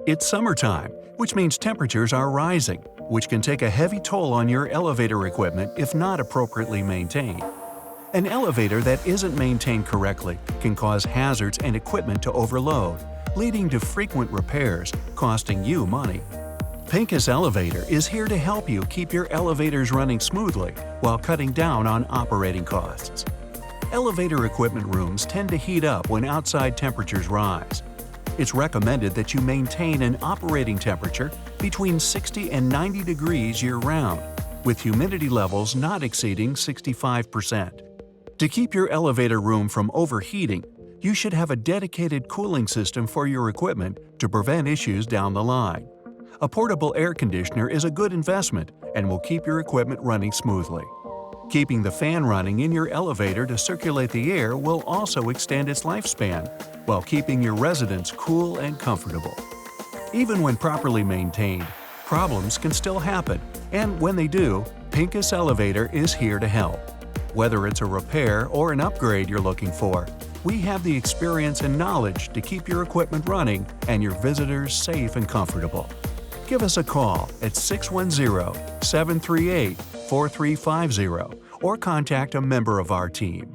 It's summertime, which means temperatures are rising, which can take a heavy toll on your elevator equipment if not appropriately maintained. An elevator that isn't maintained correctly can cause hazards and equipment to overload, leading to frequent repairs, costing you money. Pincus Elevator is here to help you keep your elevators running smoothly while cutting down on operating costs. Elevator equipment rooms tend to heat up when outside temperatures rise. It's recommended that you maintain an operating temperature between 60 and 90 degrees year-round, with humidity levels not exceeding 65%. To keep your elevator room from overheating, you should have a dedicated cooling system for your equipment to prevent issues down the line. A portable air conditioner is a good investment and will keep your equipment running smoothly. Keeping the fan running in your elevator to circulate the air will also extend its lifespan, while keeping your residents cool and comfortable. Even when properly maintained, problems can still happen, and when they do, Pincus Elevator is here to help. Whether it's a repair or an upgrade you're looking for, we have the experience and knowledge to keep your equipment running and your visitors safe and comfortable. Give us a call at 610-738-4350 or contact a member of our team.